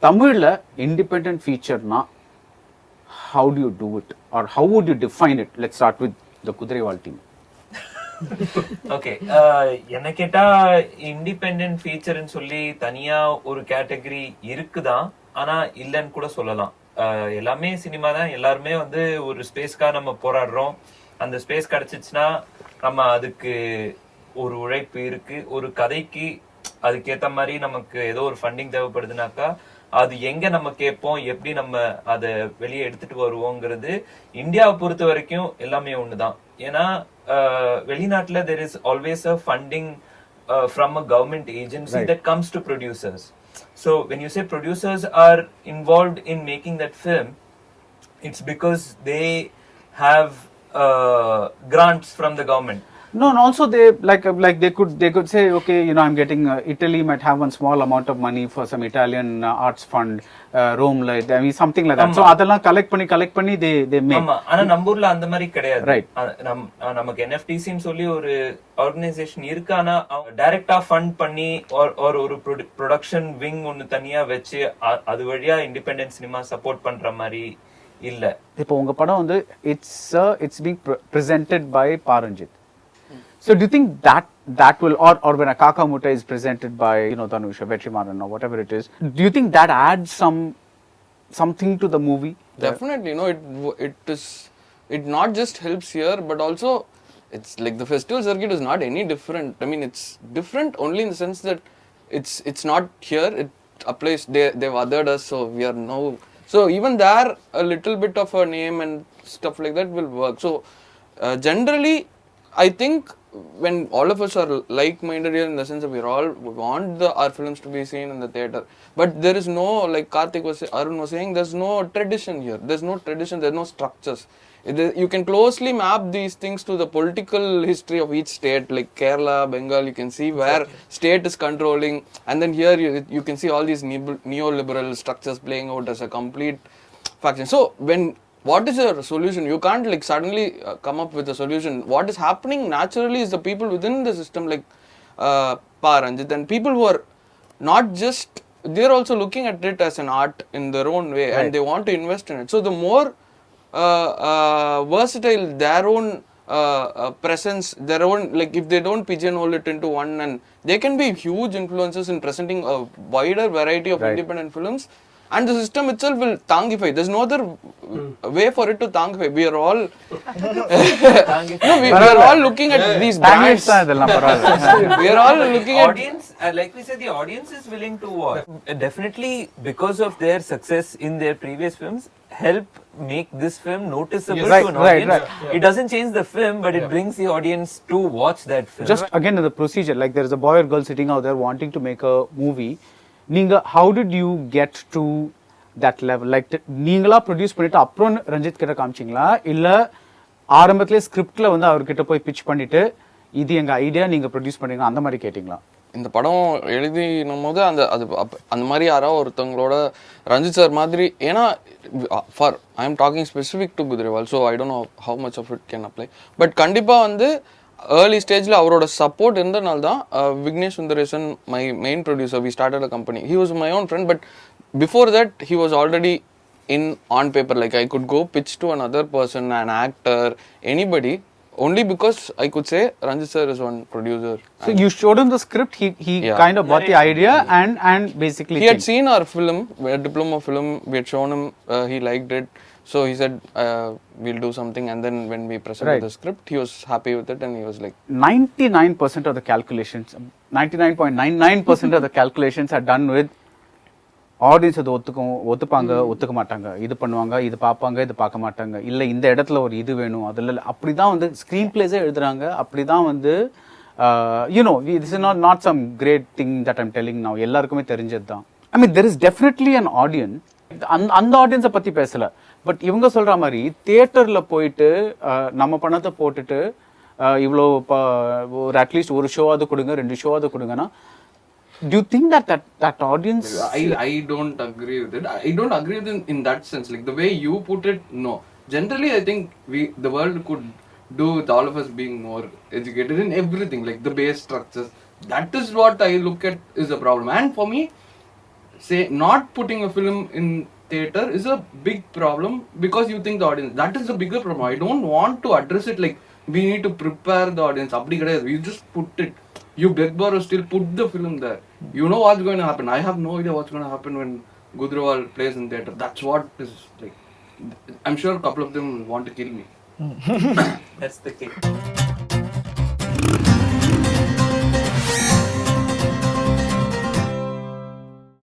தமிழ்ல independent ஃபீச்சர்னா how do you do it or how would you define it? Let's start with the Kuthiraivaal team. Okay, என்ன கேட்டா independent ஃபீச்சர்னு சொல்லி தனியா ஒரு category இருக்குதான், ஆனா இல்லன்னு கூட சொல்லலாம். எல்லாமே சினிமா தான், எல்லாருமே வந்து ஒரு ஸ்பேஸ்க்காக நம்ம போராடுறோம். அந்த ஸ்பேஸ் கிடைச்சிச்சுன்னா நம்ம அதுக்கு ஒரு உழைப்பு இருக்கு. ஒரு கதைக்கு அதுக்கேத்த மாதிரி நமக்கு ஏதோ ஒரு ஃபண்டிங் தேவைப்படுதுனாக்கா அது எங்க நம்ம கேட்போம், எப்படி நம்ம அதை வெளியே எடுத்துட்டு வருவோங்கிறது இந்தியாவை பொறுத்த வரைக்கும் எல்லாமே ஒண்ணுதான். ஏன்னா வெளிநாட்டுல there is always a funding from a government agency that comes to producers. So when you say producers are involved in making that film, it's because they have grants from the government. No, and also they like they could say, okay, you know, I'm getting Italy might have one small amount of money for some Italian arts fund, Rome, like I mean something like that. So அதெல்லாம் collect பண்ணி they make. ஆமா, ஆனா நம்ம ஊர்ல அந்த மாதிரி கிடையாது. Right. நமக்கு NFTC ன்னு சொல்லி ஒரு ஆர்கனைசேஷன் இருக்கு, ஆனா டைரக்டா ஃபண்ட் பண்ணி ஒரு ப்ரொடக்ஷன் விங் ஒன்னு தனியா வச்சு அது வழியா இண்டிபெண்டன்ட் சினிமா சப்போர்ட் பண்ற மாதிரி இல்ல. இப்போ உங்க படம் வந்து it's being presented by Ranjith. So do you think that will or when a Kaka Mutta is presented by, you know, Dhanush or Vetrimaran or whatever it is, do you think that adds something to the movie? Definitely, you know, it not just helps here, but also it's like the festival circuit is not any different. I mean, it's different only in the sense that it's not here. It applies. They've othered us, so we are now. So even there, a little bit of a name and stuff like that will work. So generally, I think when all of us are like-minded here in the sense that we want our films to be seen in the theatre, but there is no, like Arun was saying, there's no tradition here. There's no tradition. There's no structures. You can closely map these things to the political history of each state, like Kerala, Bengal. You can see where state is controlling, and then here you can see all these neoliberal structures playing out as a complete faction. So what is your solution? You can't like suddenly come up with a solution. What is happening naturally is the people within the system, like Ranjith, and people who are not just, they're also looking at it as an art in their own way, and they want to invest in it. So the more versatile their own presence, their own, like if they don't pigeonhole it into one, and they can be huge influences in presenting a wider variety of independent films. And the system itself will tangify. There's no other way for it to tangify. We are all we are all looking at these brands. We are all looking at audience. Like we said, the audience is willing to watch. Definitely, because of their success in their previous films, help make this film noticeable to an audience. Right. It doesn't change the film, but it brings the audience to watch that film. Just again in the procedure, like there is a boy or girl sitting out there wanting to make a movie. நீங்க how did you get to that level? Like நீங்களா produce பண்ணிட்டு அப்புறம் ரஞ்சித் கிட்ட காமிச்சிங்களா, இல்ல ஆரம்பத்திலே ஸ்கிரிப்ட்ல வந்து அவர்கிட்ட போய் பிட்ச் பண்ணிட்டு இது எங்க ஐடியா நீங்க ப்ரொடியூஸ் பண்ணீங்க அந்த மாதிரி கேட்டிங்களா? இந்த படம் எழுதினும் போது அந்த மாதிரி யாராவது ஒருத்தவங்களோட ரஞ்சித் சார் மாதிரி, ஏன்னா for I am talking specific to Kuthiraivaal, so I don't know how much of it can apply. But கண்டிப்பாக வந்து ஏர்லி ஸ்டேஜில் அவரோட சப்போர்ட் இருந்தனால தான் Vignesh Sundaresan, my main producer, we started a company. He was my own friend, but before that he was already on paper. Like I could go pitch to another person, an actor, anybody, only because I could say Ranjith sir is one producer. So you showed him the script, he kind of got the idea and basically he had seen our film, a diploma film, we had shown him, he liked it. So he said, we'll do something, and then when we presented the script, he was happy with it, and he was like... 99% of the calculations, 99.99% of the calculations are done with audience. அது ஒத்துப்பாங்க, ஒத்துக்க மாட்டாங்க, இது பண்ணுவாங்க, இது பார்ப்பாங்க, இது பார்க்க மாட்டாங்க, இல்லை இந்த இடத்துல ஒரு இது வேணும், அதில் அப்படி தான் வந்து ஸ்க்ரீன் பிளேஸே எழுதுறாங்க. அப்படி தான் வந்து you know this is not some great thing that I'm telling now, எல்லாருக்குமே தெரிஞ்சது தான். I mean there is definitely an audience. அந்த ஆடியன்ஸை பற்றி பேசலை, பட் இவங்க சொல்கிற மாதிரி தியேட்டரில் போயிட்டு நம்ம பணத்தை போட்டுட்டு இவ்வளோ ஒரு அட்லீஸ்ட் ஒரு ஷோவாவது கொடுங்க, 2 ஷோவாவது கொடுங்கன்னா, do you think that audience... I don't agree with it. I don't agree with it in that sense. Like the way you put it, no. Generally, I think the world could do with all of us being more educated in everything, like the base structures. That is what I look at is a problem. And for me, say not putting a film in theater is a big problem because you think the audience. That is the bigger problem. I don't want to address it like we need to prepare the audience. Abdi kadayadu. You just put it. You beg borrow still put the film there. You know what's going to happen. I have no idea what's going to happen when Kuthiraivaal plays in theater. That's what is like. I'm sure a couple of them want to kill me. That's the kick.